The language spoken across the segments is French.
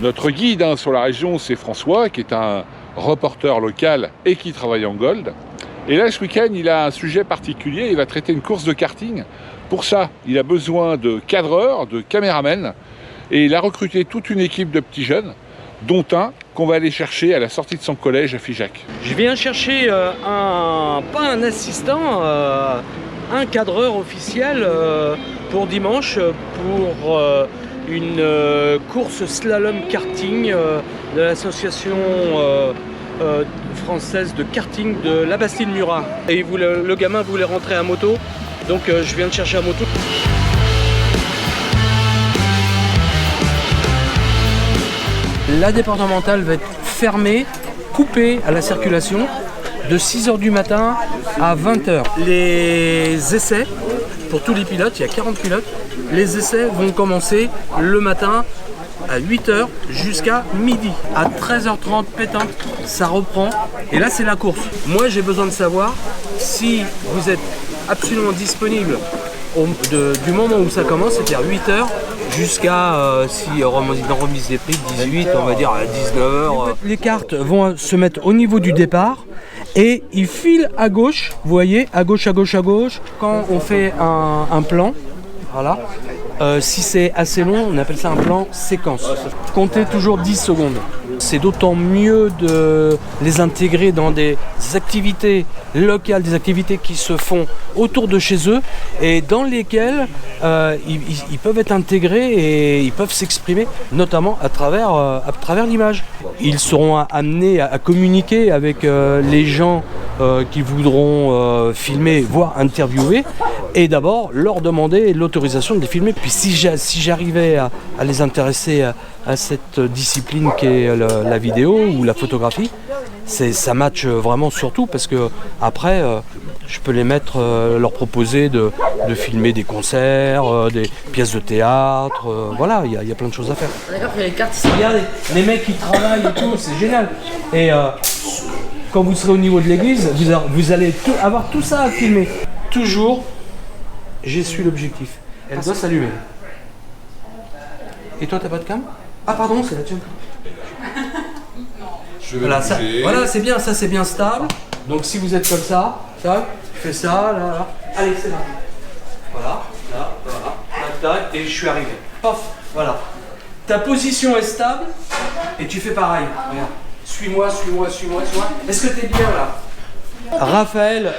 Notre guide sur la région, c'est François, qui est un reporter local et qui travaille en Gold. Et là, ce week-end, il a un sujet particulier, il va traiter une course de karting. Pour ça, il a besoin de cadreurs, de caméramens, et il a recruté toute une équipe de petits jeunes, dont un qu'on va aller chercher à la sortie de son collège à Figeac. Je viens chercher pas un assistant, un cadreur officiel pour dimanche, pour une course slalom karting de l'association française de karting de la Bastide-Murat. Et le gamin voulait rentrer à moto, donc je viens de chercher à moto. La départementale va être fermée, coupée à la circulation de 6 h du matin à 20 h. Les essais, pour tous les pilotes, il y a 40 pilotes, les essais vont commencer le matin à 8 h jusqu'à midi. À 13 h 30 pétante, ça reprend. Et là, c'est la course. Moi, j'ai besoin de savoir si vous êtes absolument disponible du moment où ça commence, c'est-à-dire 8 h, jusqu'à, si remise des prix, 18, on va dire à 19 h. Les cartes vont se mettre au niveau du départ et ils filent à gauche, vous voyez, à gauche, à gauche, à gauche. Quand on fait un plan, voilà, si c'est assez long, on appelle ça un plan séquence. Comptez toujours 10 secondes. C'est d'autant mieux de les intégrer dans des activités locales, des activités qui se font autour de chez eux et dans lesquelles ils peuvent être intégrés et ils peuvent s'exprimer, notamment à travers l'image. Ils seront amenés à communiquer avec les gens qui voudront filmer, voire interviewer, et d'abord leur demander l'autorisation de les filmer. Puis si j'arrivais à les intéresser à cette discipline qu'est la vidéo ou la photographie, ça match vraiment surtout parce que après je peux les mettre, leur proposer de filmer des concerts, des pièces de théâtre, voilà, il y a plein de choses à faire. D'accord, il y a les cartes ici. Regardez, les mecs qui travaillent et tout, c'est génial. Et quand vous serez au niveau de l'église, vous allez avoir tout ça à filmer. Toujours, j'ai su l'objectif. Elle doit s'allumer. Et toi, t'as pas de cam? Ah pardon, c'est la tienne. Voilà, c'est bien, ça c'est bien stable. Donc si vous êtes comme ça, tu fais ça, là. Allez, c'est là. Voilà, là, voilà. Tac, et je suis arrivé. Pof, voilà. Ta position est stable et tu fais pareil. Regarde. Suis-moi. Est-ce que t'es bien là? Raphaël,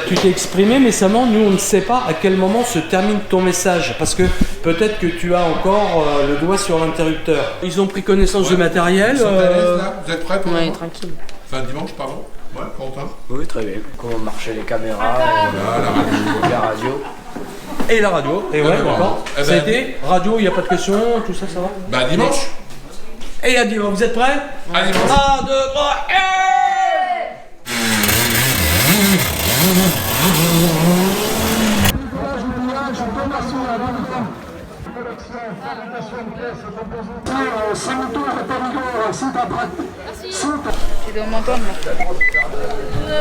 tu t'es exprimé, mais seulement nous on ne sait pas à quel moment se termine ton message parce que peut-être que tu as encore le doigt sur l'interrupteur. Ils ont pris connaissance du matériel. Vous êtes prêts pour tranquille. Enfin dimanche, pardon. Ouais, Quentin. Oui, très bien. Comment marchaient les caméras, la radio. Et la radio. Et ouais, d'accord. Ça a été radio, il n'y a pas de questions, tout ça, ça va? Bah dimanche. Et à dimanche, vous êtes prêts? À dimanche. 1, 2, 3, Tu dois m'entendre.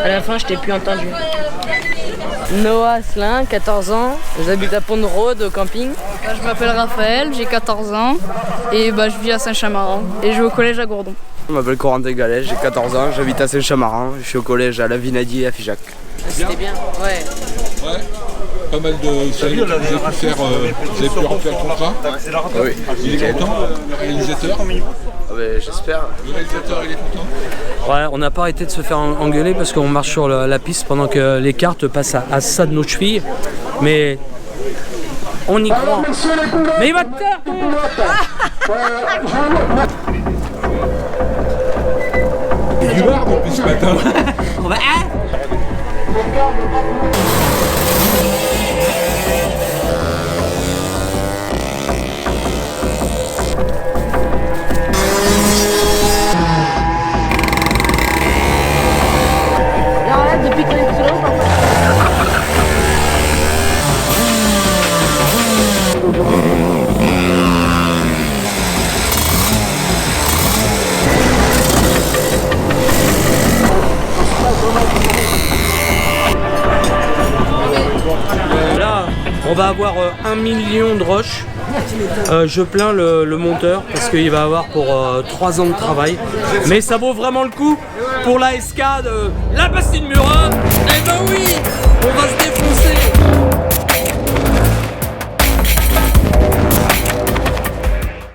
À la fin, je t'ai plus entendu. Noah Asselin, 14 ans. J'habite à Pont-de-Rôde, au camping. Je m'appelle Raphaël, j'ai 14 ans. Et je vis à Saint-Chamarin. Et je vais au collège à Gourdon. Je m'appelle Corentin Gallet, j'ai 14 ans, j'habite à Saint-Chamarin. Je suis au collège à La Vinadie et à Figeac. C'était bien, ouais. Ouais. Pas mal de... Vous avez pu remplir le contrat? Oui. Il est content, le réalisateur? J'espère. Le réalisateur, il est content? Ouais, on n'a pas arrêté de se faire engueuler parce qu'on marche sur la piste pendant que les cartes passent à ça de nos chevilles. Mais on y croit. Mais il va te taire! Il y a du bar depuis ce matin. On va... Là, on va avoir 1 million de roches Je plains le monteur parce qu'il va avoir pour 3 ans de travail. Mais ça vaut vraiment le coup pour la SK de la Bastide Murat. Eh ben oui!